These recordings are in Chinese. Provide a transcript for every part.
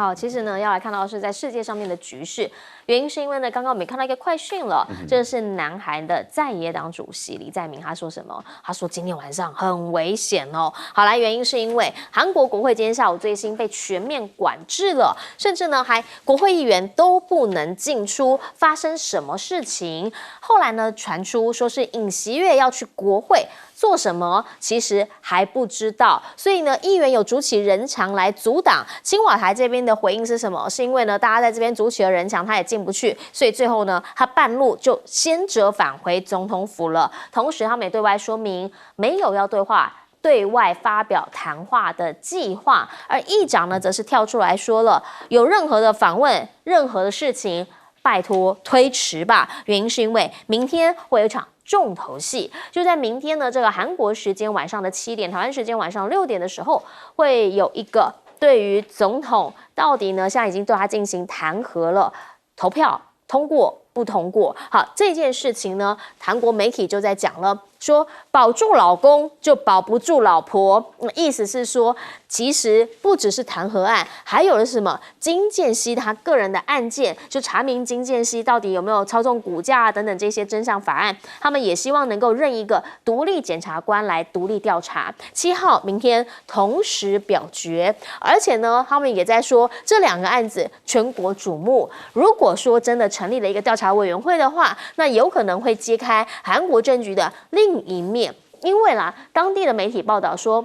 好，其实呢，要来看到的是在世界上面的局势，原因是因为呢，刚刚我们也看到一个快讯了，这是南韩的在野党主席李在明，他说什么？他说今天晚上很危险哦。好，来，原因是因为韩国国会今天下午最新被全面管制了，甚至呢，还国会议员都不能进出，发生什么事情？后来呢，传出说是尹锡悦要去国会。做什么其实还不知道，所以呢，议员有筑起人墙来阻挡。青瓦台这边的回应是什么？是因为呢，大家在这边筑起了人墙，他也进不去，所以最后呢，他半路就先折返回总统府了。同时，他们也对外说明没有要对外发表谈话的计划，而议长呢，则是跳出来说了，有任何的访问、任何的事情，拜托推迟吧。原因是因为明天会有一场重头戏，就在明天呢，这个韩国时间晚上的7点，台湾时间晚上6点的时候，会有一个对于总统到底呢，现在已经对他进行弹劾了，投票通过不通过。好，这件事情呢，韩国媒体就在讲了，说保住老公就保不住老婆，意思是说，其实不只是弹劾案，还有的是什么？金建熙他个人的案件，就查明金建熙到底有没有操纵股价啊等等这些真相法案，他们也希望能够任一个独立检察官来独立调查。7号明天同时表决，而且呢，他们也在说这2个案子全国瞩目。如果说真的成立了一个调查委员会的话，那有可能会揭开韩国政局的另一面。因为啦，当地的媒体报道说，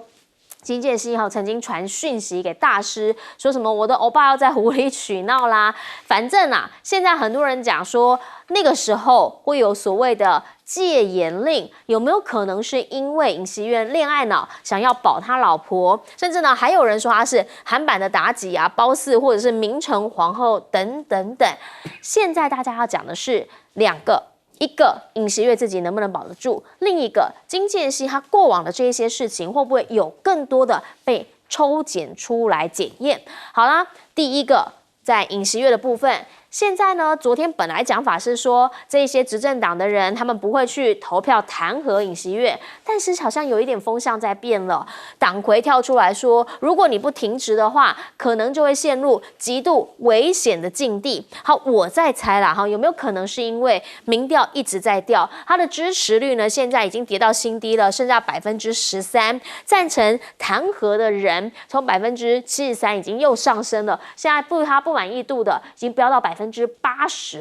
金建熙曾经传讯息给大师，说什么我的欧巴要在无理取闹啦。反正啊，现在很多人讲说，那个时候会有所谓的戒严令，有没有可能是因为尹锡悦恋爱脑，想要保他老婆？甚至呢，还有人说他是韩版的妲己啊、褒姒或者是明成皇后等等等。现在大家要讲的是2个。一个尹锡悦自己能不能保得住，另一个金建熙他过往的这些事情会不会有更多的被抽检出来检验？好啦，第一个在尹锡悦的部分。现在呢，昨天本来讲法是说，这些执政党的人他们不会去投票弹劾尹锡悦，但是好像有一点风向在变了。党魁跳出来说，如果你不停职的话，可能就会陷入极度危险的境地。好，我在猜啦，有没有可能是因为民调一直在掉，他的支持率呢现在已经跌到新低了，剩下13%，赞成弹劾的人从73%已经又上升了，现在他不满意度的已经飙到80%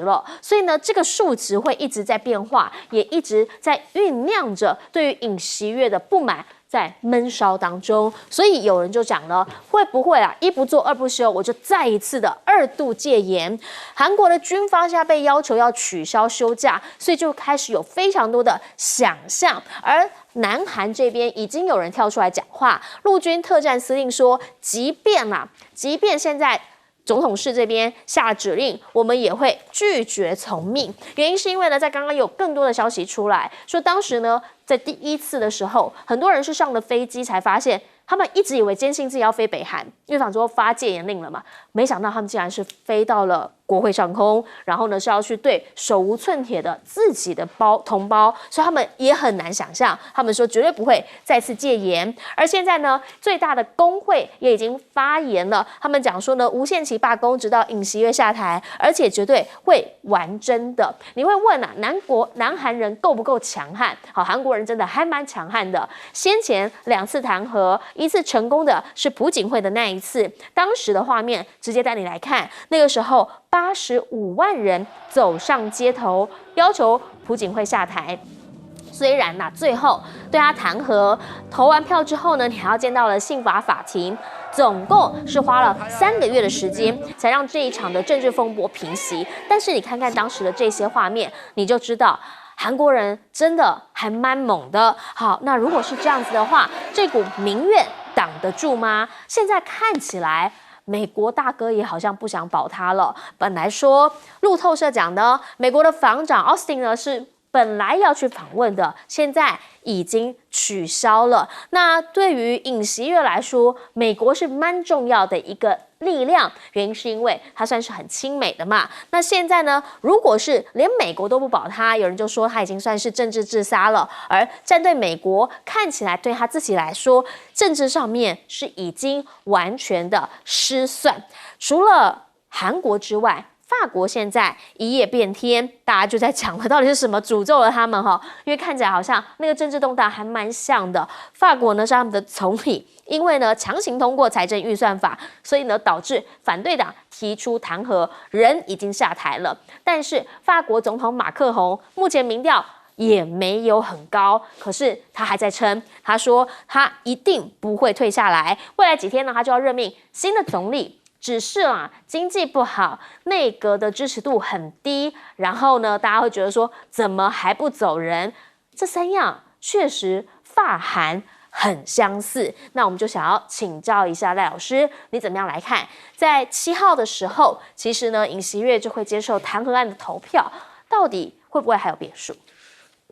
了，所以呢，这个数值会一直在变化，也一直在酝酿着对于尹锡悦的不满在闷烧当中。所以有人就讲了，会不会一不做二不休，我就再一次的2度戒严？韩国的军方现在被要求要取消休假，所以就开始有非常多的想象。而南韩这边已经有人跳出来讲话，陆军特战司令说，即便现在总统室这边下指令，我们也会拒绝从命。原因是因为呢，在刚刚有更多的消息出来，说当时呢，在第1次的时候，很多人是上了飞机才发现，他们一直以为坚信自己要飞北韩，因为想说发戒严令了嘛，没想到他们竟然是飞到了国会上空，然后呢是要去对手无寸铁的自己的同胞，所以他们也很难想象，他们说绝对不会再次戒严。而现在呢，最大的工会也已经发言了，他们讲说呢，无限期罢工直到尹锡悦下台，而且绝对会玩真的。你会问啊，南韩人够不够强悍？好，韩国人真的还蛮强悍的。先前2次弹劾，一次成功的是朴槿惠的那一次，当时的画面直接带你来看，那个时候85万人走上街头，要求朴槿惠下台。虽然最后对他弹劾，投完票之后呢，你还要见到了宪法法庭，总共是花了3个月的时间，才让这一场的政治风波平息。但是你看看当时的这些画面，你就知道韩国人真的还蛮猛的。好，那如果是这样子的话，这股民怨挡得住吗？现在看起来，美国大哥也好像不想保他了。本来说路透社讲的，美国的防长 Austin 呢是本来要去访问的，现在已经取消了。那对于尹锡悦来说，美国是蛮重要的一个力量，原因是因为他算是很亲美的嘛。那现在呢，如果是连美国都不保他，有人就说他已经算是政治自杀了。而站对美国，看起来对他自己来说，政治上面是已经完全的失算。除了韩国之外，法国现在一夜变天，大家就在讲了，到底是什么诅咒了他们哈？因为看起来好像那个政治动荡还蛮像的。法国呢是他们的总理，因为呢强行通过财政预算法，所以呢导致反对党提出弹劾，人已经下台了。但是法国总统马克宏目前民调也没有很高，可是他还在撑。他说他一定不会退下来，未来几天呢，他就要任命新的总理。只是经济不好，内阁的支持度很低，然后呢，大家会觉得说，怎么还不走人？这三样确实法韩很相似。那我们就想要请教一下赖老师，你怎么样来看？在7号的时候，其实呢，尹锡悦就会接受弹劾案的投票，到底会不会还有变数？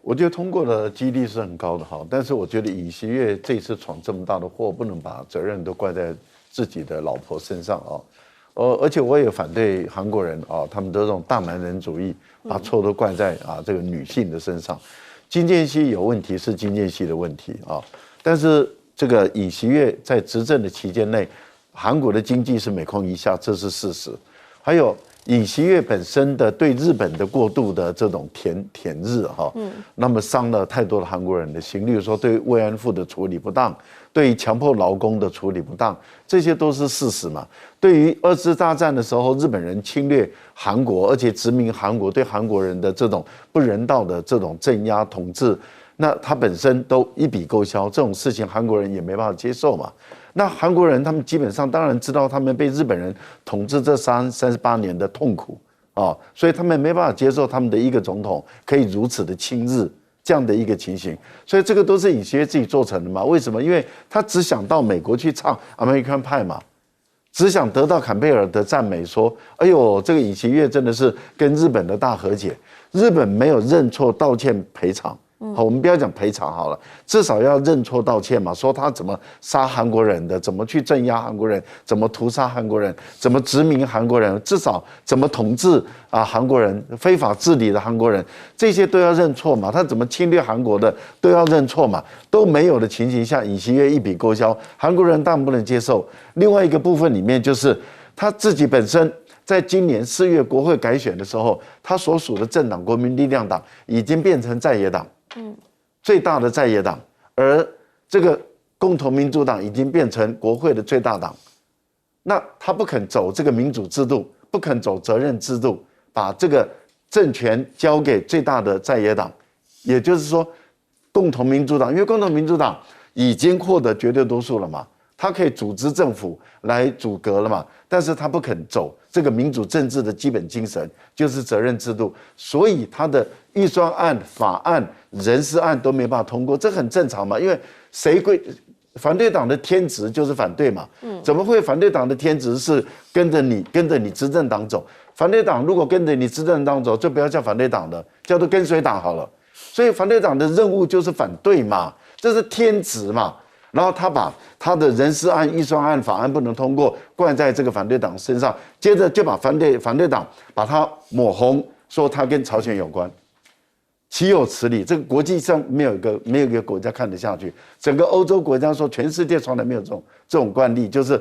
我觉得通过的几率是很高的哈，但是我觉得尹锡悦这次闯这么大的祸，不能把责任都怪在自己的老婆身上啊，而且我也反对韩国人啊，他们的这种大男人主义，把错都怪在这个女性的身上。金建熙有问题是金建熙的问题啊，但是这个尹锡悦在执政的期间内，韩国的经济是每况愈下，这是事实。还有尹锡悦本身的对日本的过度的这种舔日哈，那么伤了太多的韩国人的心。例如说对慰安妇的处理不当，对强迫劳工的处理不当，这些都是事实嘛。对于2次大战的时候，日本人侵略韩国，而且殖民韩国，对韩国人的这种不人道的这种镇压统治，那他本身都一笔勾销，这种事情韩国人也没办法接受嘛。那韩国人他们基本上当然知道他们被日本人统治这38年的痛苦啊，所以他们没办法接受他们的一个总统可以如此的亲日这样的一个情形，所以这个都是尹锡悦自己做成的嘛？为什么？因为他只想到美国去唱 American Pie 嘛，只想得到坎贝尔的赞美，说：“哎呦，这个尹锡悦真的是跟日本的大和解，日本没有认错道歉赔偿。”好，我们不要讲赔偿好了，至少要认错道歉嘛。说他怎么杀韩国人的，怎么去镇压韩国人，怎么屠杀韩国人，怎么殖民韩国人，至少怎么统治韩国人，非法治理的韩国人，这些都要认错嘛。他怎么侵略韩国的都要认错嘛。都没有的情形下，尹锡悦一笔勾销，韩国人当然不能接受。另外一个部分里面就是他自己本身。在今年4月国会改选的时候，他所属的政党国民力量党已经变成在野党，最大的在野党，而这个共同民主党已经变成国会的最大党。那他不肯走这个民主制度，不肯走责任制度，把这个政权交给最大的在野党，也就是说，共同民主党，因为共同民主党已经获得绝对多数了嘛。他可以组织政府来阻隔了嘛，但是他不肯走这个民主政治的基本精神，就是责任制度，所以他的预算案、法案、人事案都没办法通过，这很正常嘛，因为反对党的天职就是反对嘛，怎么会反对党的天职是跟着你执政党走？反对党如果跟着你执政党走，就不要叫反对党了，叫做跟随党好了。所以反对党的任务就是反对嘛，这是天职嘛。然后他把他的人事案、预算案、法案不能通过，灌在这个反对党身上，接着就把反对党把他抹红，说他跟朝鲜有关，岂有此理？这个国际上没有一个国家看得下去，整个欧洲国家说全世界从来没有这种惯例，就是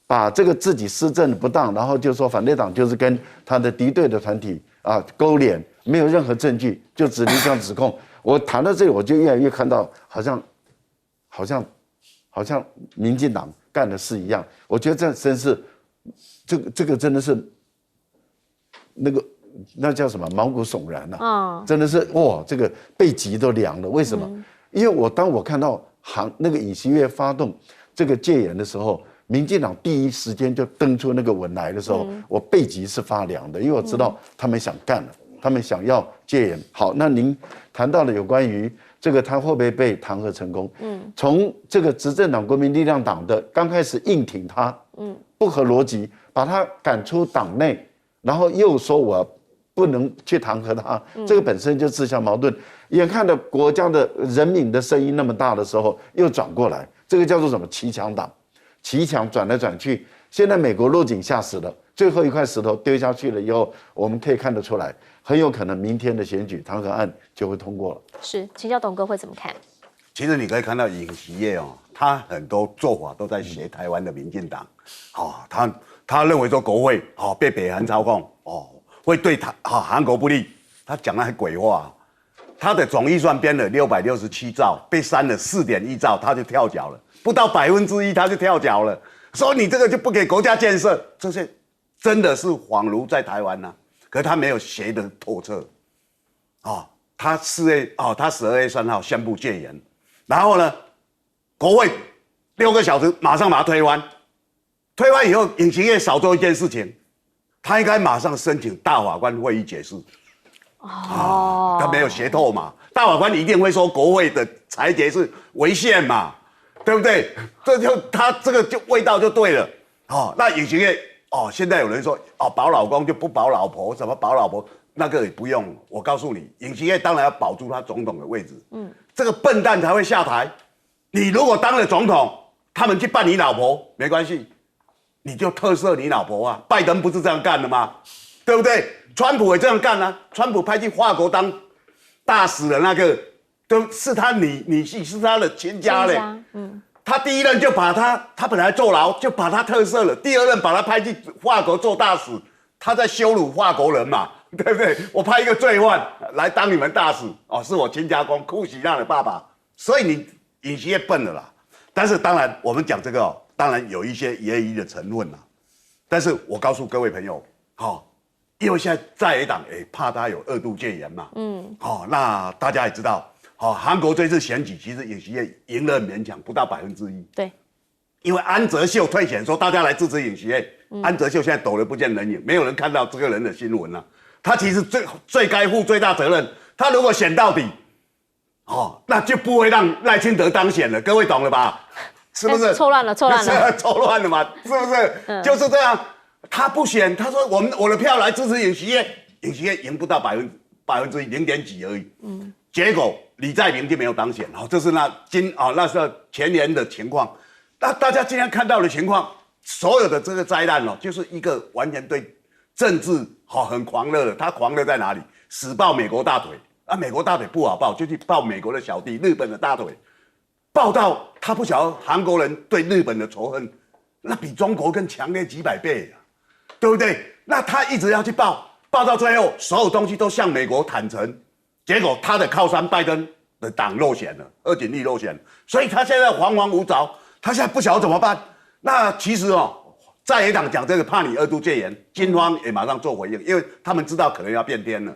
把这个自己施政不当，然后就说反对党就是跟他的敌对的团体勾连，没有任何证据就这样指控。我谈到这里，我就越来越看到好像民进党干的事一样，我觉得这真是，这个真的是，那叫什么毛骨悚然啊！真的是哇，这个背脊都凉了。为什么？因为当我看到那个尹锡悦发动这个戒严的时候，民进党第一时间就登出那个文来的时候，我背脊是发凉的，因为我知道他们想干了，他们想要戒严。好，那您谈到了有关于。这个他会不会被弹劾成功？从这个执政党国民力量党的刚开始硬挺他，不合逻辑，把他赶出党内，然后又说我不能去弹劾他，这个本身就自相矛盾。眼看着国家的人民的声音那么大的时候，又转过来，这个叫做什么？骑墙党，骑墙转来转去。现在美国落井下石了，最后一块石头丢下去了以后，我们可以看得出来，很有可能明天的选举弹劾案就会通过了。是，请教董哥会怎么看？其实你可以看到尹锡悦哦，他很多做法都在学台湾的民进党，他认为说国会被北韩操控会对韩国不利，他讲那些鬼话，他的总预算编了667兆，被删了4.1兆，他就跳脚了，不到1%他就跳脚了，说你这个就不给国家建设，这些真的是恍如在台湾呐，可是他没有学得透彻，他12月3号宣布戒严。然后呢，国会6个小时马上把它推翻，推翻以后，尹锡悦少做一件事情，他应该马上申请大法官会议解释。他没有学透嘛，大法官一定会说国会的裁决是违宪嘛，对不对？他这个就味道就对了。那尹锡悦现在有人说保老公就不保老婆，什么保老婆？那个也不用，我告诉你，尹锡悦当然要保住他总统的位置。这个笨蛋才会下台。你如果当了总统，他们去办你老婆没关系，你就特赦你老婆啊。拜登不是这样干的吗？对不对？川普也这样干啊。川普派去法国当大使的那个，都是他女婿，是他的亲家嘞。他第一任就把他本来坐牢，就把他特赦了。第二任把他派去法国做大使，他在羞辱法国人嘛。对不对？我派一个罪犯来当你们大使，是我亲家公库喜让的爸爸，所以你尹锡悦笨了啦。但是当然，我们讲这个当然有一些揶揄的成分啦。但是我告诉各位朋友，因为现在在野党怕他有2度戒严嘛，那大家也知道，韩国这次选举其实尹锡悦赢得很勉强，不到1%。对，因为安哲秀退选说大家来支持尹锡悦，安哲秀现在抖得不见人影，没有人看到这个人的新闻了。他其实最该负最大责任。他如果选到底，那就不会让赖清德当选了。各位懂了吧？是不是？错乱了，错乱了，错乱了嘛？是不是？就是这样。他不选，他说我的票来支持尹锡悦，尹锡悦赢不到1%，0点几而已。结果李在明就没有当选。这是那时候前年的情况。那大家今天看到的情况，所有的这个灾难就是一个完全对政治很狂热的。他狂热在哪里？死抱美国大腿美国大腿不好抱，就去抱美国的小弟日本的大腿，抱到他不晓得韩国人对日本的仇恨，那比中国更强烈几百倍对不对？那他一直要去抱到最后，所有东西都向美国坦诚，结果他的靠山拜登的党落选了，贺锦丽落选了，所以他现在惶惶无着，他现在不晓得怎么办。那其实在野党讲这个怕你2度戒严，军方也马上做回应，因为他们知道可能要变天了。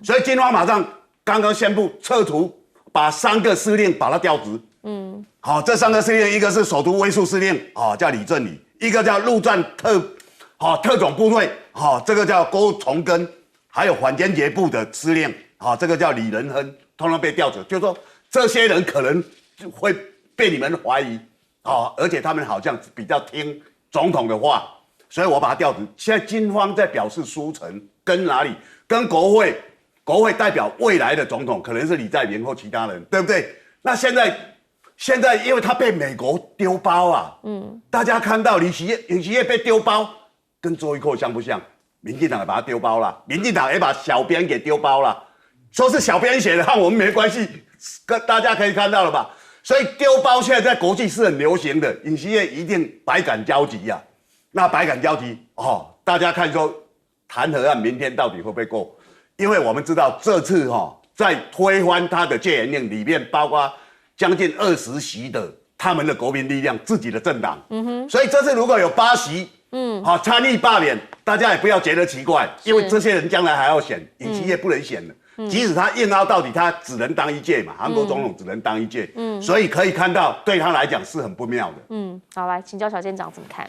所以军方马上刚刚宣布撤除，把3个司令把他调职。这3个司令，一个是首都卫戍司令，叫李正礼；一个叫陆战特种部队，这个叫郭崇根；还有反间谍部的司令，这个叫李仁亨，通通被调职。就是说，这些人可能会被你们怀疑，而且他们好像比较听总统的话，所以我把他调职。现在军方在表示书城跟哪里？跟国会代表未来的总统，可能是李在明或其他人，对不对？那现在因为他被美国丢包大家看到尹锡悦被丢包，跟周玉蔻像不像？民进党也把他丢包了，民进党也把小编给丢包了，说是小编写的，和我们没关系，大家可以看到了吧？所以丢包现在在国际是很流行的，尹锡悦一定百感交集呀。那百感交集大家看说弹劾案明天到底会不会过？因为我们知道这次在推翻他的戒严令里面，包括将近20席的他们的国民力量自己的政党。所以这次如果有8席，参与罢免，大家也不要觉得奇怪，因为这些人将来还要选，尹锡悦不能选了。即使他硬凹到底，他只能当1届嘛，韩国总统只能当1届，所以可以看到对他来讲是很不妙的。好，来请教小舰长怎么看？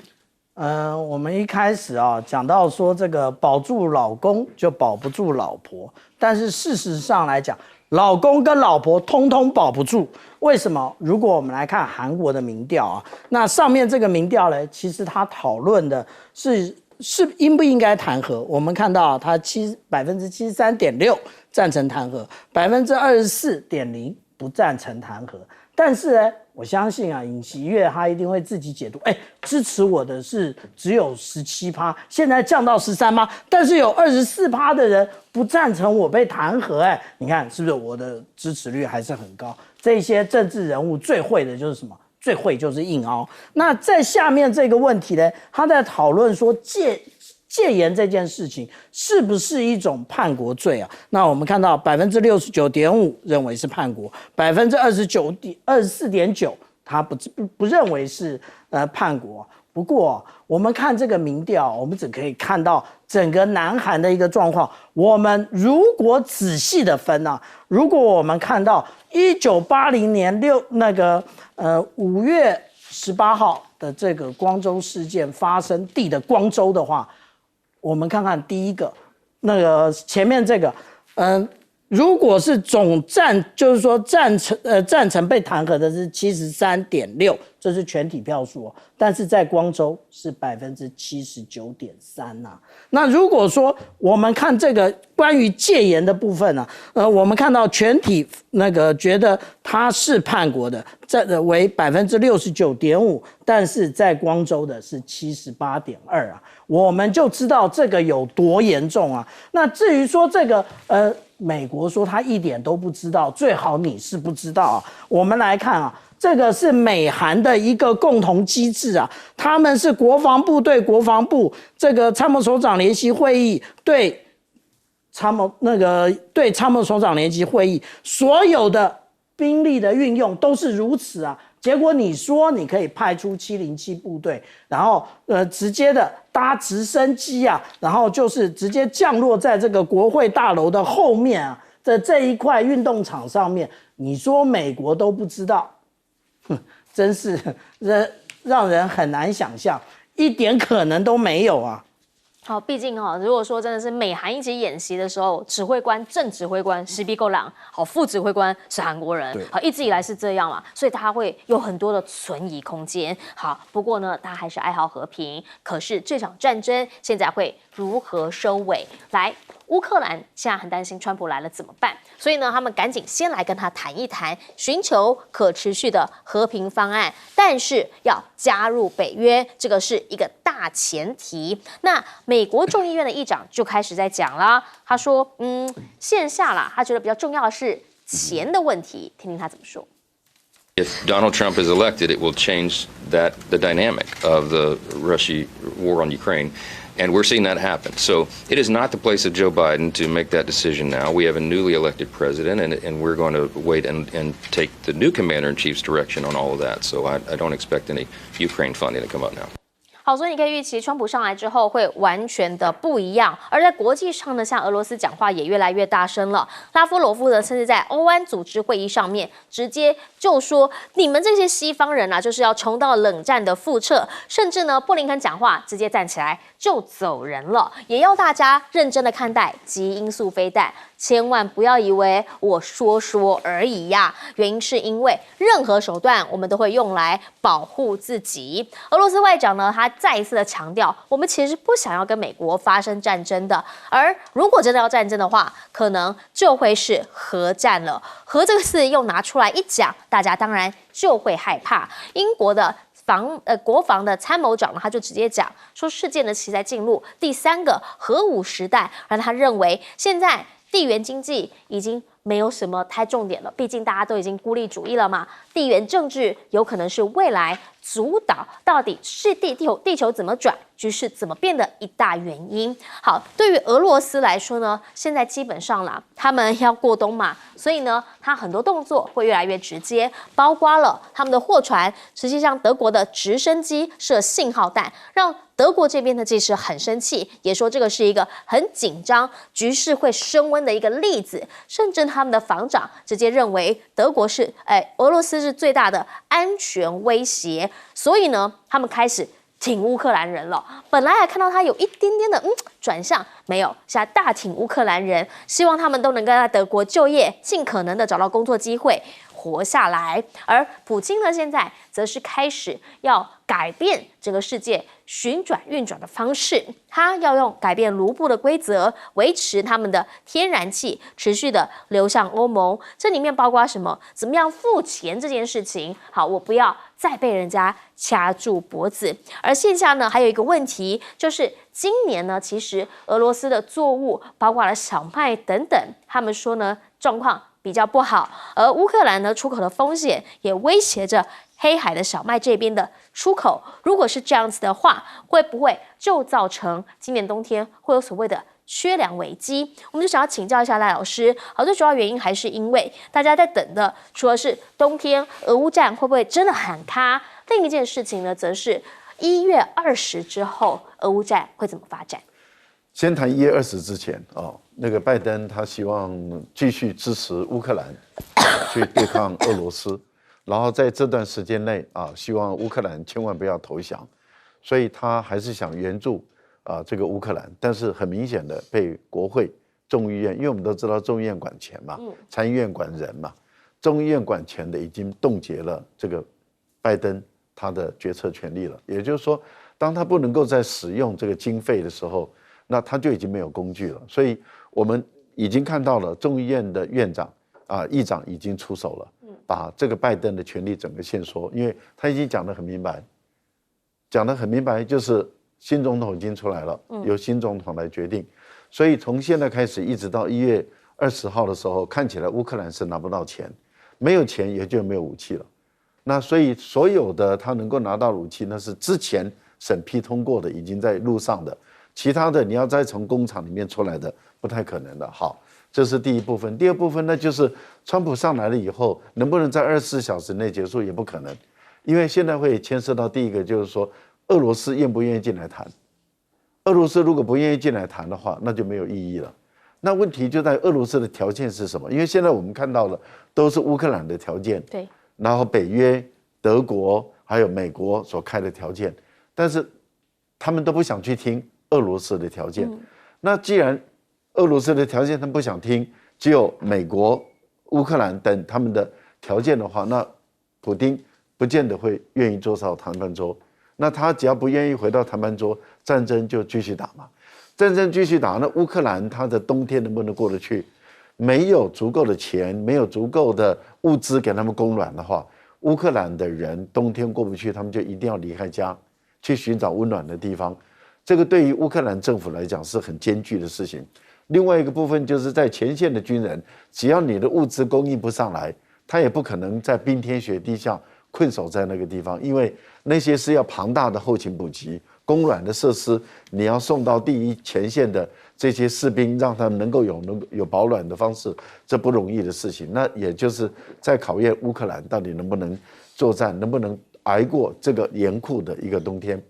我们一开始讲到说这个保住老公就保不住老婆，但是事实上来讲，老公跟老婆通通保不住。为什么？如果我们来看韩国的民调那上面这个民调呢，其实他讨论的是是应不应该弹劾？我们看到他73.6%赞成弹劾，24.0%不赞成弹劾。但是呢，我相信啊，尹锡悦他一定会自己解读。支持我的是只有17%，现在降到13%，但是有24%的人不赞成我被弹劾。你看是不是我的支持率还是很高？这些政治人物最会的就是什么？最会就是硬凹。那在下面这个问题呢，他在讨论说戒严这件事情是不是一种叛国罪啊？那我们看到69.5%认为是叛国，24.9%他不认为是叛国。不过我们看这个民调，我们只可以看到整个南韩的一个状况。我们如果仔细的分啊，如果我们看到1980年5月18号的这个光州事件发生地的光州的话，我们看看第一个，前面这个，如果是总赞，就是说赞成被弹劾的是73.6%，这是全体票数哦。但是在光州是79.3%啊。那如果说我们看这个关于戒严的部分呢，我们看到全体觉得他是叛国的，为69.5%，但是在光州的是78.2%啊。我们就知道这个有多严重啊。那至于说这个美国说他一点都不知道，最好你是不知道啊。我们来看啊，这个是美韩的一个共同机制啊，他们是国防部对国防部，这个参谋首长联席会议对参谋首长联席会议，所有的兵力的运用都是如此啊。结果你说你可以派出707部队，然后直接的搭直升机啊，然后就是直接降落在这个国会大楼的后面啊，这一块运动场上面，你说美国都不知道，真是让人很难想象，一点可能都没有啊。好，毕竟如果说真的是美韩一起演习的时候，正指挥官石壁够朗，好，副指挥官是韩国人，好，一直以来是这样嘛，所以他会有很多的存疑空间。好，不过呢，他还是爱好和平。可是这场战争现在会如何收尾？来，乌克兰现在很担心川普来了怎么办？所以呢，他们赶紧先来跟他谈一谈，寻求可持续的和平方案，但是要加入北约，这个是一个大前提。那美国众议院的议长就开始在讲啦，他说，线下啦，他觉得比较重要的是钱的问题，听听他怎么说。If Donald Trump is elected, it will change the dynamic of the Russia war on Ukraine. And we're seeing that happen. So it is not the place of Joe Biden to make that decision now. We have a newly elected president, and we're going to wait and take the new commander-in-chief's direction on all of that. So I don't expect any Ukraine funding to come up now. 好，所以你可以预期，川普上来之后会完全的不一样。而在国际上呢，像俄罗斯讲话也越来越大声了。拉夫罗夫呢，甚至在欧安组织会议上面直接就说：“你们这些西方人啊，就是要重蹈冷战的覆辙。”甚至呢，布林肯讲话直接站起来就走人了，也要大家认真的看待极音速飞弹。千万不要以为我说而已呀，原因是因为任何手段我们都会用来保护自己。俄罗斯外长呢，他再一次的强调，我们其实不想要跟美国发生战争的，而如果真的要战争的话，可能就会是核战了。核这个字又拿出来一讲，大家当然就会害怕。英国的国防的参谋长呢，他就直接讲说，世界呢其实在进入第3个核武时代，而他认为现在地缘经济已经没有什么太重点了，毕竟大家都已经孤立主义了嘛。地缘政治有可能是未来主导到底是地球怎么转、局势怎么变的一大原因。好，对于俄罗斯来说呢，现在基本上啦，他们要过冬嘛，所以呢，他很多动作会越来越直接，包括了他们的货船，实际上德国的直升机射信号弹，让德国这边的技师很生气，也说这个是一个很紧张、局势会升温的一个例子，甚至他们的防长直接认为俄罗斯是最大的安全威胁，所以呢，他们开始挺乌克兰人了。本来还看到他有一点点的转向，没有，现在大挺乌克兰人，希望他们都能够在德国就业，尽可能的找到工作机会。活下来。而普京呢，现在则是开始要改变整个世界运转的方式，他要用改变卢布的规则，维持他们的天然气持续的流向欧盟。这里面包括什么？怎么样付钱这件事情？好，我不要再被人家掐住脖子。而线下呢，还有一个问题，就是今年呢，其实俄罗斯的作物，包括了小麦等等，他们说呢，状况比较不好。而乌克兰呢，出口的风险也威胁着黑海的小麦这边的出口。如果是这样子的话，会不会就造成今年冬天会有所谓的缺粮危机？我们就想要请教一下赖老师。好，最主要原因还是因为大家在等的，除了是冬天俄乌战会不会真的喊卡，另一件事情呢，则是1月20之后俄乌战会怎么发展？先谈1月20之前那个拜登他希望继续支持乌克兰去对抗俄罗斯，然后在这段时间内希望乌克兰千万不要投降，所以他还是想援助这个乌克兰，但是很明显的被国会众议院，因为我们都知道众议院管钱嘛，参议院管人嘛，众议院管钱的已经冻结了这个拜登他的决策权利了。也就是说，当他不能够再使用这个经费的时候，那他就已经没有工具了。所以我们已经看到了众议院的院长议长已经出手了，把这个拜登的权力整个限缩，因为他已经讲得很明白，就是新总统已经出来了，由新总统来决定。所以从现在开始一直到1月20号的时候，看起来乌克兰是拿不到钱，没有钱也就没有武器了。那所以所有的他能够拿到武器，那是之前审批通过的，已经在路上的，其他的你要再从工厂里面出来的不太可能的。好，这是第一部分。第二部分呢，就是川普上来了以后，能不能在24小时内结束也不可能，因为现在会牵涉到第一个就是说，俄罗斯愿不愿意进来谈？俄罗斯如果不愿意进来谈的话，那就没有意义了。那问题就在俄罗斯的条件是什么？因为现在我们看到了都是乌克兰的条件，对，然后北约、德国还有美国所开的条件，但是他们都不想去听俄罗斯的条件。那既然俄罗斯的条件他们不想听，只有美国、乌克兰等他们的条件的话，那普丁不见得会愿意坐上谈判桌。那他只要不愿意回到谈判桌，战争就继续打嘛。战争继续打，那乌克兰他的冬天能不能过得去？没有足够的钱，没有足够的物资给他们供暖的话，乌克兰的人冬天过不去，他们就一定要离开家，去寻找温暖的地方。这个对于乌克兰政府来讲是很艰巨的事情。另外一个部分就是在前线的军人，只要你的物资供应不上来，他也不可能在冰天雪地下困守在那个地方，因为那些是要庞大的后勤补给、供暖的设施，你要送到第一前线的这些士兵，让他们能够有保暖的方式，这不容易的事情。那也就是在考验乌克兰到底能不能作战，能不能挨过这个严酷的一个冬天。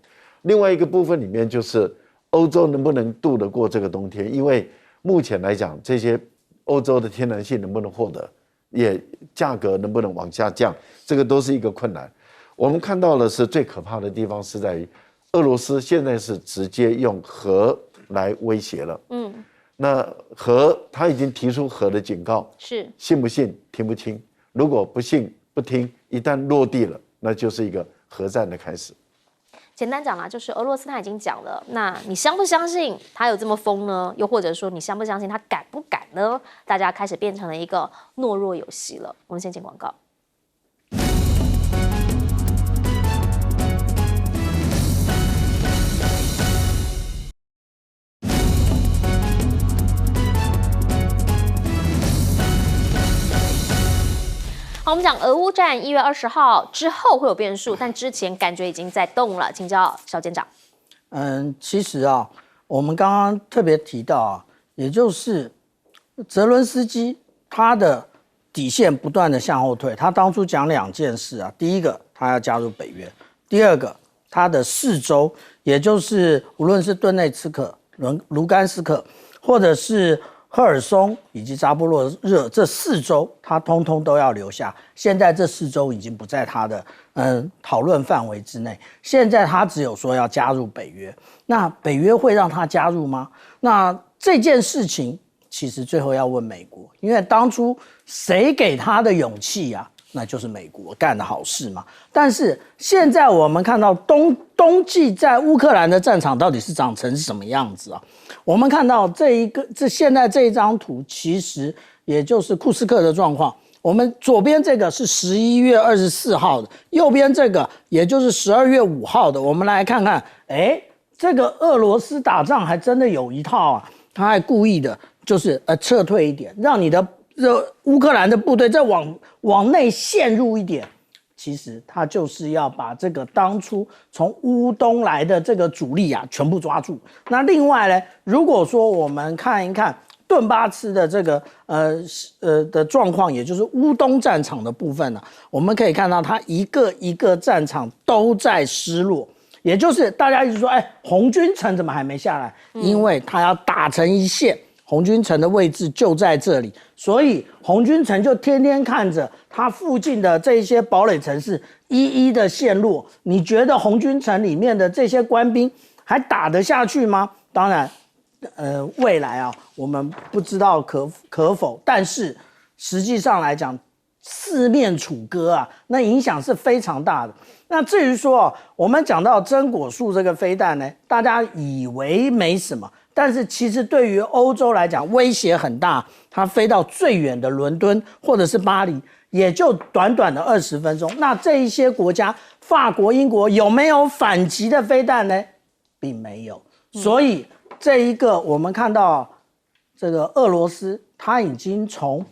另外一个部分里面就是欧洲能不能度得过这个冬天，因为目前来讲，这些欧洲的天然气能不能获得，也价格能不能往下降，这个都是一个困难。我们看到的是最可怕的地方是在于，俄罗斯现在是直接用核来威胁了。那核他已经提出核的警告，是信不信听不听？如果不信不听，一旦落地了，那就是一个核战的开始。简单讲啦，就是俄罗斯他已经讲了，那你相不相信他有这么疯呢？又或者说你相不相信他敢不敢呢？大家开始变成了一个懦弱游戏了。我们先进广告。好，我们讲俄乌战1月20号之后会有变数，但之前感觉已经在动了。请教小检长。其实我们刚刚特别提到也就是泽伦斯基他的底线不断的向后退。他当初讲2件事第一个他要加入北约，第二个他的4州，也就是无论是顿内茨克、卢甘斯克，或者是赫尔松以及扎波洛热这4州，他通通都要留下。现在这4州已经不在他的讨论范围之内。现在他只有说要加入北约，那北约会让他加入吗？那这件事情其实最后要问美国，因为当初谁给他的勇气那就是美国干的好事嘛。但是现在我们看到冬季在乌克兰的战场到底是长成什么样子啊？我们看到现在这一张图，其实也就是库斯克的状况。我们左边这个是11月24号的，右边这个也就是12月5号的。我们来看看，这个俄罗斯打仗还真的有一套啊，他还故意的就是撤退一点，让你的乌克兰的部队再往内陷入一点。其实他就是要把这个当初从乌东来的这个主力啊全部抓住。那另外呢，如果说我们看一看顿巴斯的这个的状况，也就是乌东战场的部分呢，我们可以看到它一个一个战场都在失落，也就是大家一直说，红军城怎么还没下来？因为它要打成一线，红军城的位置就在这里，所以红军城就天天看着它附近的这些堡垒城市一一的陷落。你觉得红军城里面的这些官兵还打得下去吗？当然。未来啊，我们不知道可否，但是实际上来讲，四面楚歌啊，那影响是非常大的。那至于说我们讲到真果树这个飞弹呢，大家以为没什么，但是其实对于欧洲来讲威胁很大。它飞到最远的伦敦或者是巴黎，也就短短的20分钟。那这一些国家，法国、英国有没有反击的飞弹呢？并没有，所以。这一个我们看到，这个俄罗斯它已经从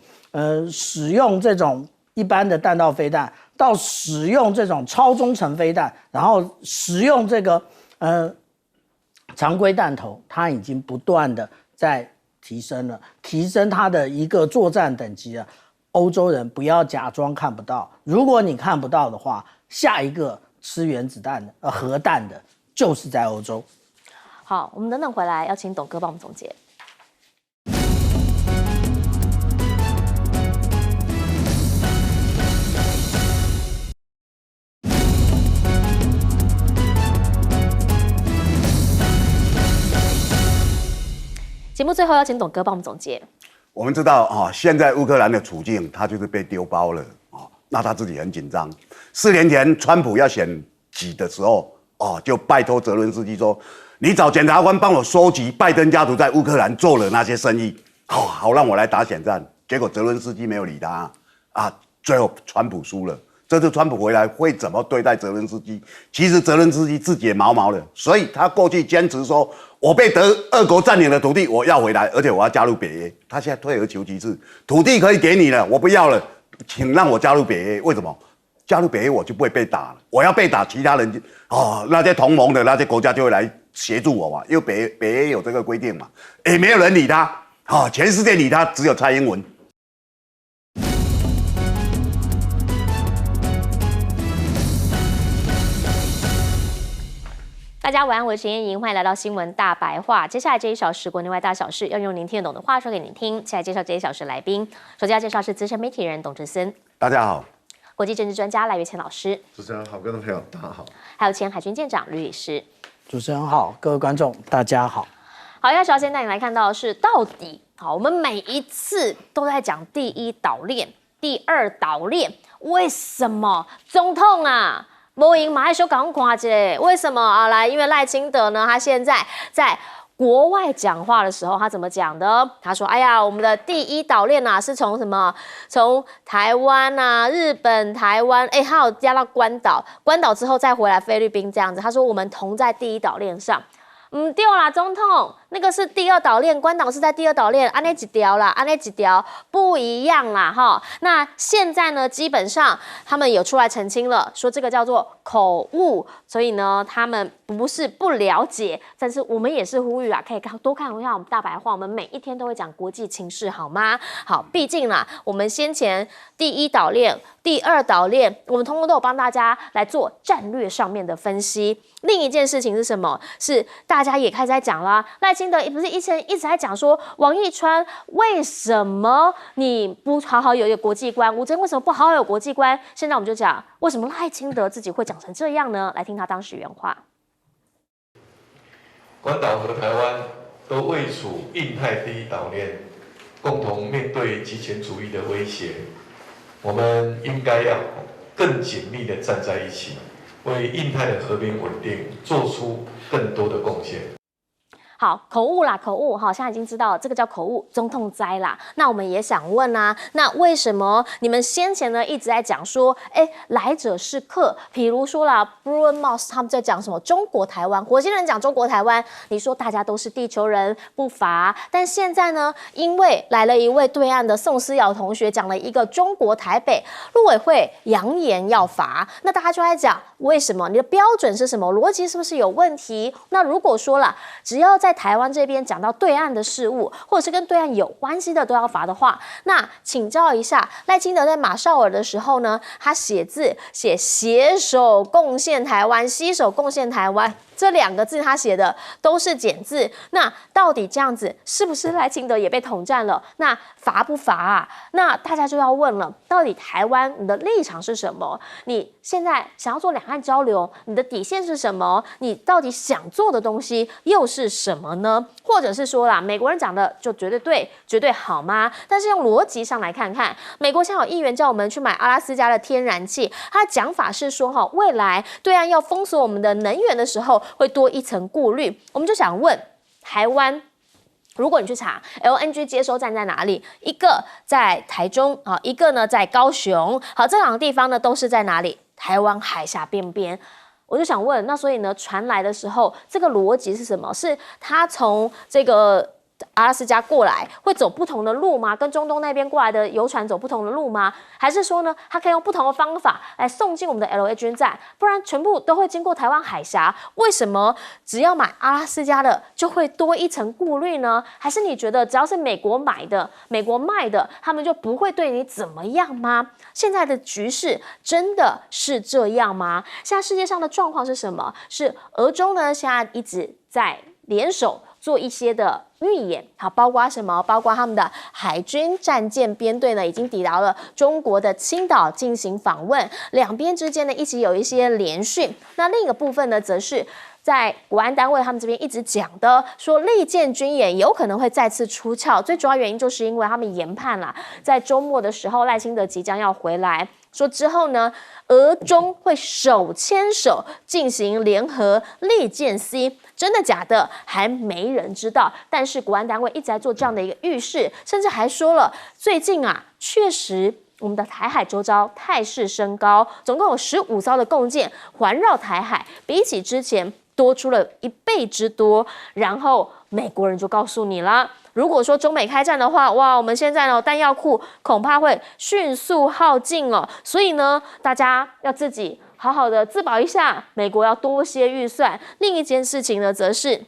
使用这种一般的弹道飞弹，到使用这种超中程飞弹，然后使用这个常规弹头，它已经不断的在提升了，提升它的一个作战等级了。欧洲人不要假装看不到，如果你看不到的话，下一个吃原子弹的核弹的就是在欧洲。好，我们等等回来要请董哥帮我们总结。节目最后要请董哥帮我们总结。我们知道啊，现在乌克兰的处境，他就是被丢包了啊，那他自己很紧张。4年前川普要选举的时候，就拜托泽伦斯基说。你找检察官帮我收集拜登家族在乌克兰做了那些生意，好让我来打选战。结果泽伦斯基没有理他啊，最后川普输了。这次川普回来会怎么对待泽伦斯基？其实泽伦斯基自己也毛毛的，所以他过去坚持说，我被俄国占领的土地我要回来，而且我要加入北约。他现在退而求其次，土地可以给你了，我不要了，请让我加入北约。为什么？加入北约我就不会被打了，我要被打，其他人那些同盟的那些国家就会来协助我嘛，因为北约有这个规定嘛，没有人理他，全世界理他只有蔡英文。大家晚安，我是严莹，欢迎来到新闻大白话。接下来这1小时国内外大小事，要用您听得懂的话说给你听。先来介绍这1小时来宾，首先要介绍是资深媒体人董志森，大家好；国际政治专家赖岳谦老师，主持人好，各位朋友大家好；还有前海军舰长吕律师。主持人好，各位观众大家好。好，要首先带你来看到的是，到底我们每一次都在讲第1岛链、第2岛链，为什么总统啊？没赢马来西亚港垮姐，为什么啊？来，因为赖清德呢，他现在在国外讲话的时候，他怎么讲的？他说：“哎呀，我们的第1岛链啊，是从什么？从台湾啊、日本、台湾，还有加到关岛，关岛之后再回来菲律宾这样子。”他说：“我们同在第1岛链上。”对啦，总统，那个是第2岛链，关岛是在第2岛链，安那几条啦，安那几条不一样啦，哈。那现在呢，基本上他们有出来澄清了，说这个叫做口误，所以呢，他们不是不了解，但是我们也是呼吁啊，可以多看一下我们大白话，我们每一天都会讲国际情势，好吗？好，毕竟啦，我们先前第1岛链、第2岛链，我们通通都有帮大家来做战略上面的分析。另一件事情是什么？是大家也开始在讲啦，赖清德不是一直在讲说，王一川为什么你不好好有一个国际观？吴峥为什么不好好有国际观？现在我们就讲，为什么赖清德自己会讲成这样呢？来听他当时原话。关岛和台湾都位处印太第1岛链，共同面对极权主义的威胁。我们应该要更紧密的站在一起，为印太的和平稳定做出更多的贡献。好，口误啦，口误哈，现在已经知道了，这个叫口误，中痛灾啦。那我们也想问啊，那为什么你们先前呢一直在讲说，来者是客？比如说啦 ，Bruno Mars 他们在讲什么中国台湾，火星人讲中国台湾，你说大家都是地球人不乏，但现在呢，因为来了一位对岸的宋思瑶同学讲了一个中国台北，陆委会扬言要罚，那大家就在讲为什么？你的标准是什么？逻辑是不是有问题？那如果说了，只要在台湾这边讲到对岸的事物，或者是跟对岸有关系的都要罚的话，那请教一下赖清德在马绍尔的时候呢，他写字写携手贡献台湾，携手贡献台湾。这2个字他写的都是简字，那到底这样子是不是赖清德也被统战了？那罚不罚啊？那大家就要问了，到底台湾你的立场是什么？你现在想要做两岸交流，你的底线是什么？你到底想做的东西又是什么呢？或者是说啦，美国人讲的就绝对对、绝对好吗？但是用逻辑上来看看，美国现在有议员叫我们去买阿拉斯加的天然气，他的讲法是说未来对岸要封锁我们的能源的时候，会多一层顾虑。我们就想问台湾，如果你去查 LNG 接收站在哪里，一个在台中啊，一个呢在高雄。好，这2个地方呢都是在哪里？台湾海峡边边。我就想问，那所以呢，船来的时候，这个逻辑是什么？是他从这个阿拉斯加过来会走不同的路吗？跟中东那边过来的游船走不同的路吗？还是说呢，它可以用不同的方法来送进我们的 LNG 站？不然全部都会经过台湾海峡，为什么只要买阿拉斯加的就会多一层顾虑呢？还是你觉得只要是美国买的、美国卖的，他们就不会对你怎么样吗？现在的局势真的是这样吗？现在世界上的状况是什么？是俄中呢现在一直在联手做一些的预演，好，包括什么？包括他们的海军战舰编队呢，已经抵达了中国的青岛进行访问，两边之间呢一起有一些联训。那另一个部分呢，则是在国安单位他们这边一直讲的，说利剑军演有可能会再次出鞘，最主要原因就是因为他们研判啦，在周末的时候赖清德即将要回来。说之后呢，俄中会手牵手进行联合利剑 C， 真的假的还没人知道。但是国安单位一直在做这样的一个预示，甚至还说了，最近啊，确实我们的台海周遭态势升高，总共有15艘的共舰环绕台海，比起之前多出了1倍之多。然后美国人就告诉你啦，如果说中美开战的话，哇，我们现在呢弹药库恐怕会迅速耗尽哦，所以呢，大家要自己好好的自保一下，美国要多些预算。另一件事情呢，则是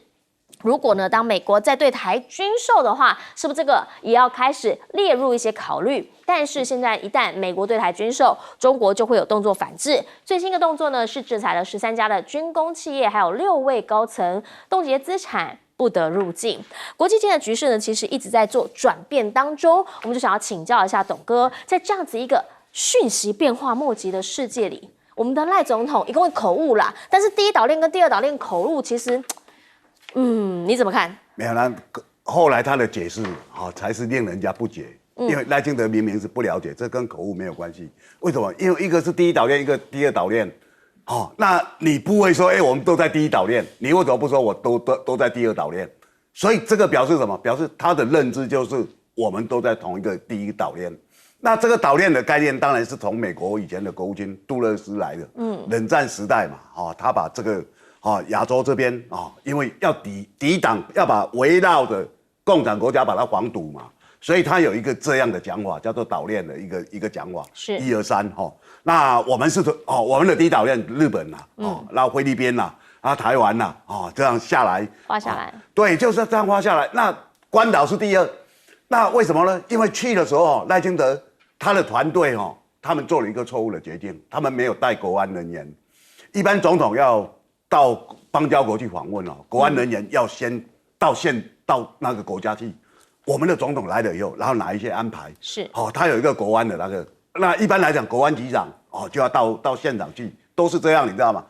如果呢，当美国在对台军售的话，是不是这个也要开始列入一些考虑？但是现在一旦美国对台军售，中国就会有动作反制。最新的动作呢，是制裁了13家的军工企业，还有6位高层，冻结资产，不得入境。国际间的局势呢，其实一直在做转变当中。我们就想要请教一下董哥，在这样子一个讯息变化莫及的世界里，我们的赖总统一共口误啦，但是第一岛链跟第二岛链口误，其实，你怎么看？没有，那后来他的解释才是令人家不解。因为赖清德明明是不了解，这跟口误没有关系。为什么？因为一个是第一岛链，一个第二岛链。那你不会说，我们都在第一岛链，你为什么不说我都在第二岛链？所以这个表示什么？表示他的认知就是我们都在同一个第一岛链。那这个岛链的概念当然是从美国以前的国务卿杜勒斯来的。冷战时代嘛，他把这个亚洲这边因为要抵挡，要把围绕的共产国家把它防堵嘛。所以他有一个这样的讲法，叫做岛链的一个讲法，是1、2、3那我们是我们的第一岛链日本啦，然后菲律宾啦，台湾啦，这样下来画下来，对，就是这样画下来。那关岛是第2，那为什么呢？因为去的时候赖清德他的团队他们做了一个错误的决定，他们没有带国安人员。一般总统要到邦交国去访问国安人员要先到那个国家去。我们的总统来了以后，然后哪一些安排是他有一个国安的那一般来讲，国安局长就要到现场去，都是这样，你知道吗？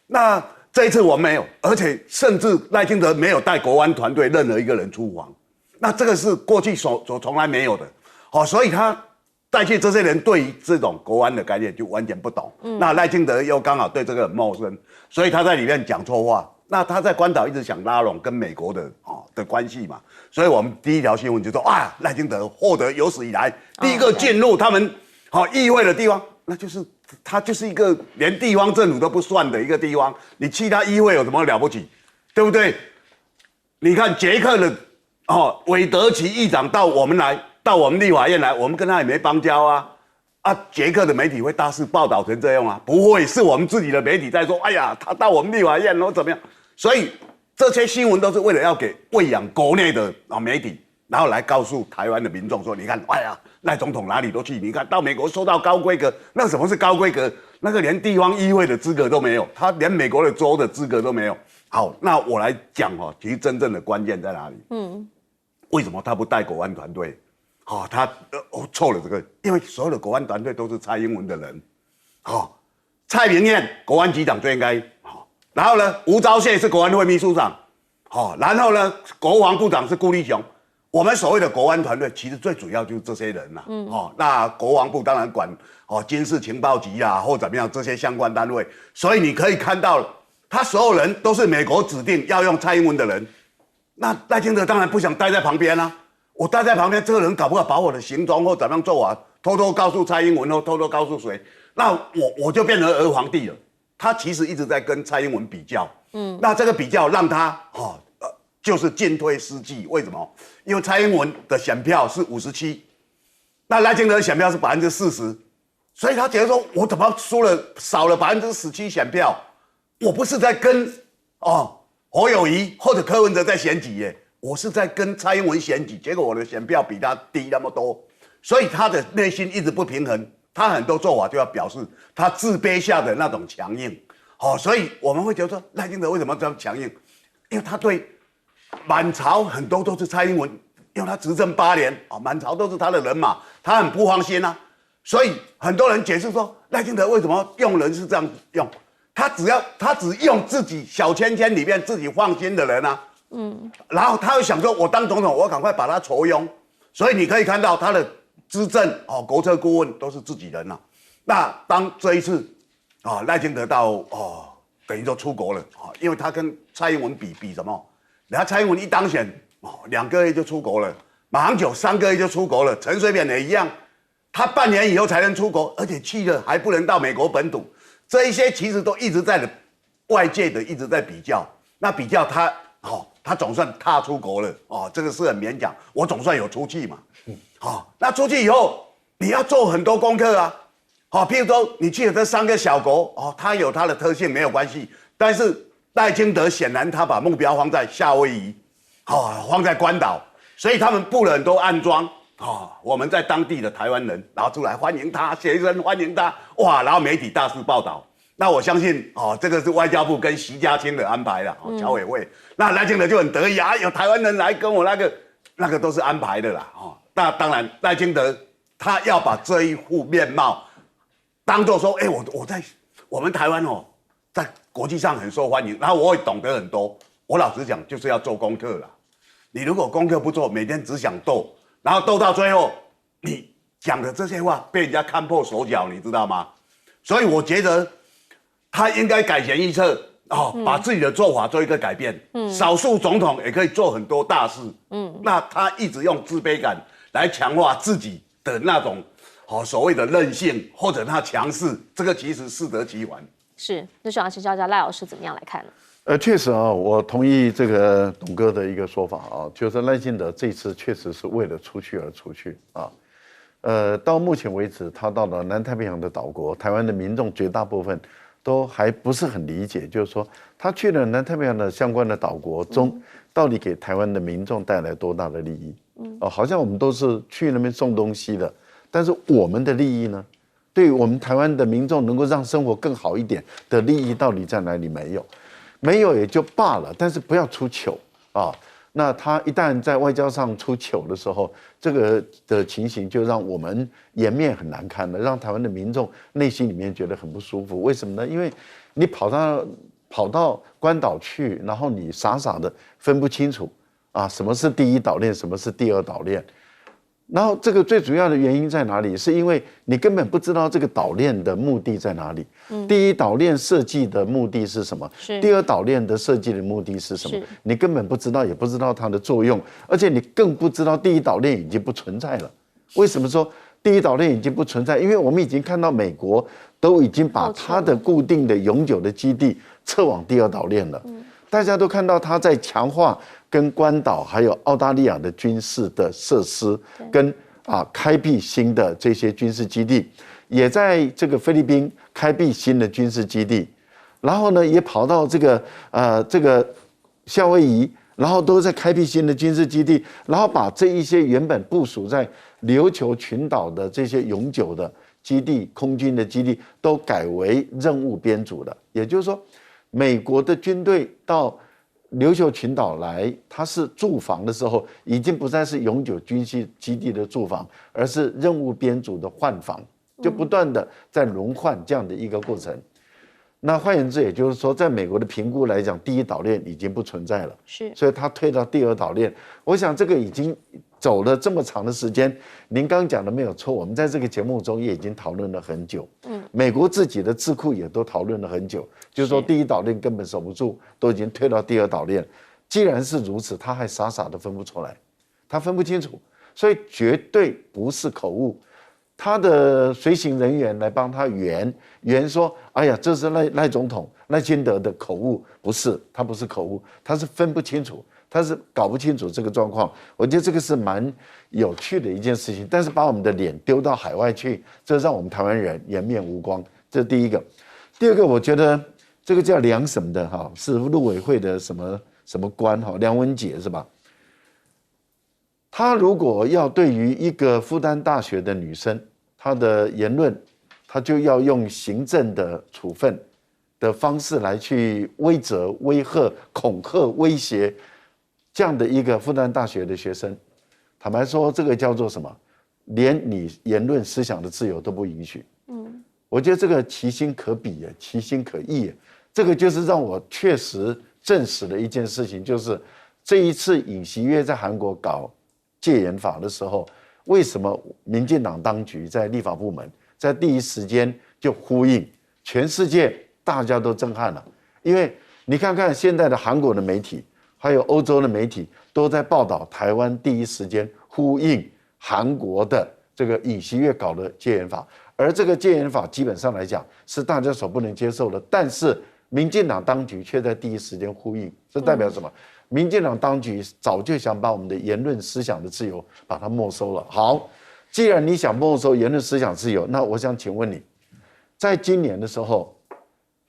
那这一次我们没有，而且甚至赖清德没有带国安团队任何一个人出访，那这个是过去所从来没有的，所以他再去这些人对于这种国安的概念就完全不懂。那赖清德又刚好对这个很陌生，所以他在里面讲错话。那他在关岛一直想拉拢跟美国的关系嘛，所以我们第一条新闻就说啊，赖清德获得有史以来第一个进入他们议会的地方，那就是他就是一个连地方政府都不算的一个地方，你去他议会有什么了不起，对不对？你看捷克的韦德奇议长到我们立法院来，我们跟他也没邦交啊。捷克的媒体会大肆报道成这样啊？不会，是我们自己的媒体在说，哎呀，他到我们立法院然后怎么样？所以这些新闻都是为了要给喂养国内的媒体，然后来告诉台湾的民众说，你看，哎呀，赖总统哪里都去，你看到美国收到高规格，那什么是高规格？那个连地方议会的资格都没有，他连美国的州的资格都没有。好，那我来讲其实真正的关键在哪里？为什么他不带国安团队？他错了这个，因为所有的国安团队都是蔡英文的人，蔡明彦国安局长最应该，然后呢，吴钊燮是国安会秘书长，然后呢，国防部长是顾立雄。我们所谓的国安团队，其实最主要就是这些人啦。那国防部当然管军事情报局啊，或怎么样这些相关单位，所以你可以看到，他所有人都是美国指定要用蔡英文的人。那赖清德当然不想待在旁边啊。我待在旁边，这个人搞不好把我的行踪或怎么样做啊，偷偷告诉蔡英文或偷偷告诉谁，那我就变成儿皇帝了。他其实一直在跟蔡英文比较，那这个比较让他就是进退失据。为什么？因为蔡英文的选票是57%，那赖清德的选票是40%，所以他觉得说，我怎么输了少了17%选票？我不是在跟侯友宜或者柯文哲在选举耶。我是在跟蔡英文选举，结果我的选票比他低那么多，所以他的内心一直不平衡。他很多做法就要表示他自卑下的那种强硬。所以我们会觉得说赖清德为什么这样强硬？因为他对满朝很多都是蔡英文，因为他执政8年满朝都是他的人马，他很不放心啊。所以很多人解释说赖清德为什么用人是这样用，他只用自己小圈圈里面自己放心的人啊。然后他又想说，我当总统，我赶快把他酬庸，所以你可以看到他的资政国策顾问都是自己人啊。那当这一次赖清德到等于说出国了因为他跟蔡英文比什么？人家蔡英文一当选2个月就出国了，马英九3个月就出国了，陈水扁也一样，他半年以后才能出国，而且去了还不能到美国本土，这一些其实都一直在外界的一直在比较，那比较他总算踏出国了这个是很勉强，我总算有出去嘛，那出去以后你要做很多功课啊，譬如说你去了这3个小国它有它的特性没有关系，但是赖清德显然他把目标放在夏威夷，放在关岛，所以他们布了很多暗桩我们在当地的台湾人然后出来欢迎他，学生欢迎他，哇，然后媒体大肆报道。那我相信这个是外交部跟习家清的安排了侨委会。那赖清德就很得意有台湾人来跟我那个都是安排的啦那当然赖清德他要把这一副面貌当作说，我们台湾在国际上很受欢迎，然后我会懂得很多。我老实讲，就是要做功课啦。你如果功课不做，每天只想斗，然后斗到最后，你讲的这些话被人家看破手脚，你知道吗？所以我觉得他应该改弦易辙把自己的做法做一个改变。少数总统也可以做很多大事。那他一直用自卑感来强化自己的那种所谓的韧性或者他强势，这个其实适得其反。是，那想要请教一下赖老师怎么样来看呢？确实我同意这个董哥的一个说法就是赖清德这次确实是为了出去而出去到目前为止，他到了南太平洋的岛国，台湾的民众绝大部分都还不是很理解，就是说他去了南太平洋的相关的岛国中，到底给台湾的民众带来多大的利益？好像我们都是去那边送东西的，但是我们的利益呢？对于我们台湾的民众能够让生活更好一点的利益到底在哪里？没有也就罢了，但是不要出糗那他一旦在外交上出糗的时候，这个的情形就让我们颜面很难看了，让台湾的民众内心里面觉得很不舒服。为什么呢？因为你跑到关岛去，然后你傻傻的分不清楚什么是第一岛链，什么是第二岛链。然后这个最主要的原因在哪里？是因为你根本不知道这个岛链的目的在哪里。第一，岛链设计的目的是什么？第二，岛链的设计的目的是什么？你根本不知道，也不知道它的作用，而且你更不知道第一岛链已经不存在了。为什么说第一岛链已经不存在？因为我们已经看到美国都已经把它的固定的永久的基地撤往第二岛链了。大家都看到它在强化跟关岛还有澳大利亚的军事的设施，跟开辟新的这些军事基地，也在这个菲律宾开辟新的军事基地，然后呢也跑到这个夏威夷，然后都在开辟新的军事基地，然后把这一些原本部署在琉球群岛的这些永久的基地、空军的基地，都改为任务编组的，也就是说。美国的军队到琉球群岛来，它是驻防的时候，已经不再是永久军事基地的驻防，而是任务编组的换防，就不断的在轮换这样的一个过程。那换言之，也就是说，在美国的评估来讲，第一岛链已经不存在了，所以它退到第二岛链。我想这个已经走了这么长的时间，您刚讲的没有错，我们在这个节目中也已经讨论了很久。美国自己的智库也都讨论了很久，就是说第一岛链根本守不住，都已经退到第二岛链。既然是如此，他还傻傻的分不出来，他分不清楚，所以绝对不是口误。他的随行人员来帮他圆说，哎呀，这是赖总统赖清德的口误，不是，他不是口误，他是分不清楚，他是搞不清楚这个状况。我觉得这个是蛮有趣的一件事情，但是把我们的脸丢到海外去，这让我们台湾人颜面无光，这是第一个。第二个，我觉得这个叫梁什么的哈，是陆委会的什么官哈，梁文杰是吧？他如果要对于一个复旦大学的女生，她的言论，他就要用行政的处分的方式来去威责、威吓、恐吓、威胁这样的一个复旦大学的学生。坦白说，这个叫做什么？连你言论思想的自由都不允许。我觉得这个其心可比，其心可议。这个就是让我确实证实的一件事情，就是这一次尹锡悦在韩国搞戒严法的时候，为什么民进党当局在立法部门在第一时间就呼应，全世界大家都震撼了。因为你看看现在的韩国的媒体，还有欧洲的媒体都在报道台湾第一时间呼应韩国的这个尹锡悦搞的戒严法，而这个戒严法基本上来讲是大家所不能接受的，但是民进党当局却在第一时间呼应，这代表什么？民进党当局早就想把我们的言论思想的自由把它没收了。好，既然你想没收言论思想自由，那我想请问你，在今年的时候，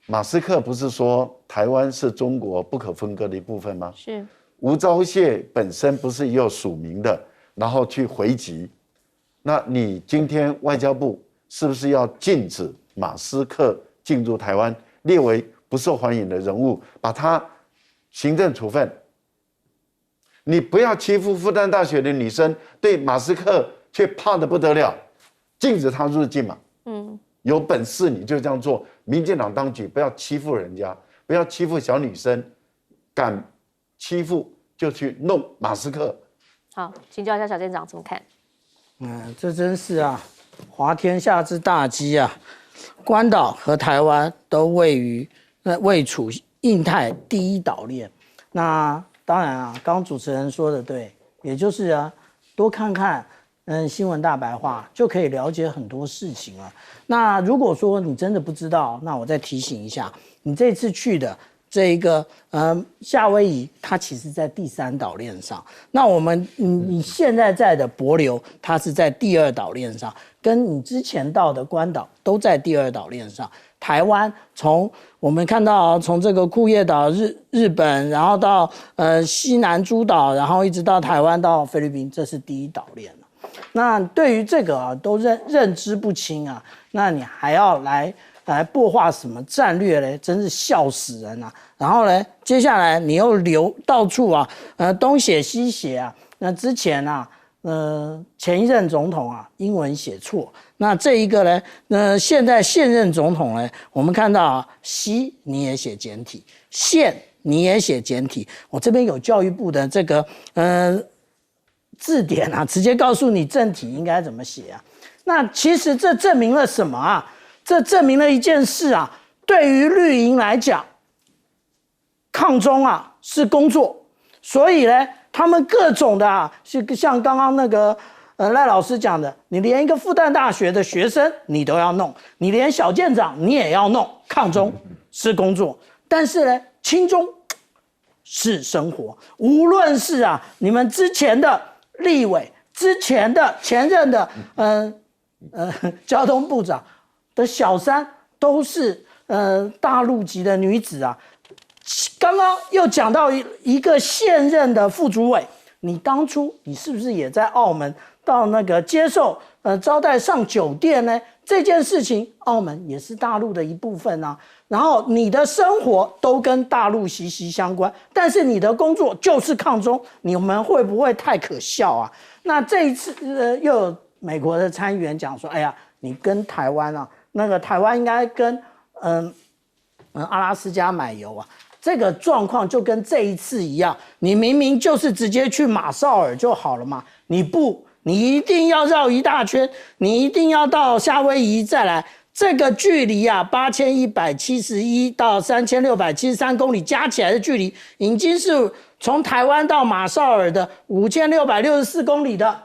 马斯克不是说台湾是中国不可分割的一部分吗？是。吴钊燮本身不是也有署名的，然后去回击，那你今天外交部是不是要禁止马斯克进入台湾，列为不受欢迎的人物，把他行政处分？你不要欺负复旦大学的女生，对马斯克却怕得不得了，禁止他入境嘛。有本事你就这样做。民进党当局不要欺负人家，不要欺负小女生，敢欺负就去弄马斯克。好，请教一下小舰长怎么看？这真是啊，滑天下之大稽啊！关岛和台湾都位处印太第一岛链。那当然啊，刚刚主持人说的对，也就是啊，多看看新闻大白话，就可以了解很多事情了。那如果说你真的不知道，那我再提醒一下，你这次去的这一个夏威夷，它其实在第三岛链上。那你现在的帛琉，它是在第二岛链上，跟你之前到的关岛都在第二岛链上。台湾从我们看到从这个库页岛日本，然后到西南诸岛，然后一直到台湾到菲律宾，这是第一岛链了。那对于这个啊都认知不清啊，那你还要来擘画什么战略嘞？真是笑死人啊！然后呢，接下来你又到处啊，东写西写啊。那之前啊，前一任总统啊，英文写错。那这一个呢，现任总统呢，我们看到啊，西你也写简体，宪你也写简体。我这边有教育部的这个字典啊，直接告诉你正体应该怎么写啊。那其实这证明了什么啊？这证明了一件事啊，对于绿营来讲，抗中啊是工作，所以呢，他们各种的啊，像刚刚那个赖老师讲的，你连一个复旦大学的学生你都要弄，你连小舰长你也要弄，抗中是工作，但是呢，亲中是生活。无论是啊，你们之前的立委，之前的前任的交通部长的小三，都是大陆籍的女子啊。刚刚又讲到一个现任的副主委，你当初你是不是也在澳门到那个接受招待上酒店呢？这件事情，澳门也是大陆的一部分啊。然后你的生活都跟大陆息息相关，但是你的工作就是抗中，你们会不会太可笑啊？那这一次又有美国的参议员讲说，哎呀，你跟台湾啊，那个台湾应该跟阿拉斯加买油啊。这个状况就跟这一次一样，你明明就是直接去马绍尔就好了嘛，你不，你一定要绕一大圈，你一定要到夏威夷再来，这个距离啊，8171到3673公里加起来的距离，已经是从台湾到马绍尔的5664公里的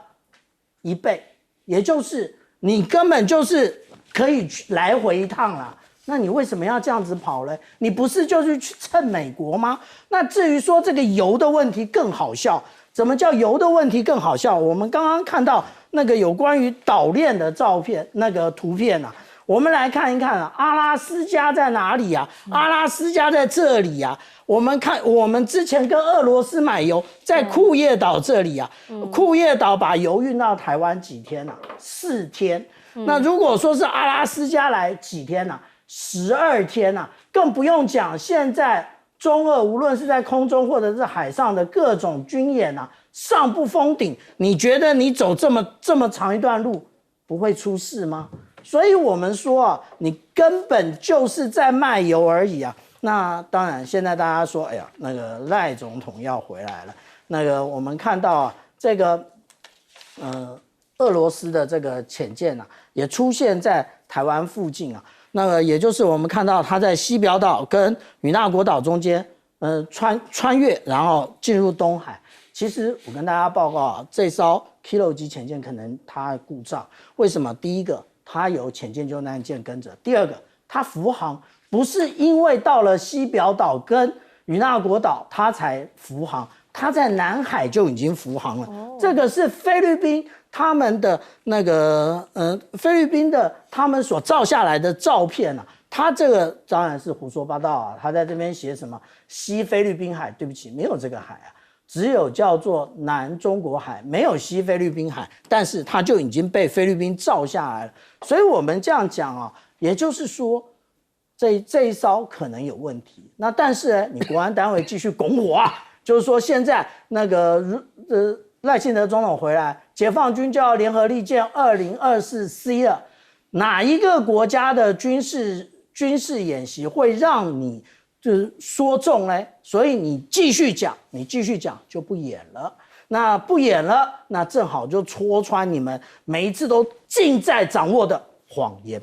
1倍，也就是你根本就是可以来回一趟啦。那你为什么要这样子跑呢？你不是就是去蹭美国吗？那至于说这个油的问题更好笑，怎么叫油的问题更好笑？我们刚刚看到那个有关于岛链的照片，那个图片啊，我们来看一看啊，阿拉斯加在哪里啊？阿拉斯加在这里啊。我们看，我们之前跟俄罗斯买油，在库页岛这里啊，库页岛把油运到台湾几天啊？4天。那如果说是阿拉斯加来几天啊？12天啊，更不用讲。现在中俄无论是在空中或者是海上的各种军演啊，上不封顶，你觉得你走这么长一段路不会出事吗？所以我们说啊，你根本就是在卖油而已啊。那当然，现在大家说，哎呀，那个赖总统要回来了。那个我们看到啊，这个俄罗斯的这个潜舰啊，也出现在台湾附近啊。那个也就是我们看到它在西表岛跟与那国岛中间，穿越，然后进入东海。其实我跟大家报告啊，这艘 Kilo 级潜舰可能它故障，为什么？第一个，它有潜舰救难舰跟着；第二个，它浮航不是因为到了西表岛跟与那国岛它才浮航，它在南海就已经浮航了。这个是菲律宾。他们的那个菲律宾的他们所照下来的照片啊，他这个当然是胡说八道啊！他在这边写什么西菲律宾海？对不起，没有这个海啊，只有叫做南中国海，没有西菲律宾海。但是它就已经被菲律宾照下来了。所以我们这样讲啊，也就是说，这一艘可能有问题。那但是呢，你国安单位继续拱火啊，就是说现在那个赖清德总统回来，解放军就要联合利剑2024C 了。哪一个国家的军事演习会让你就是说中呢？所以你继续讲就不演了。那不演了，那正好就戳穿你们每一次都尽在掌握的谎言。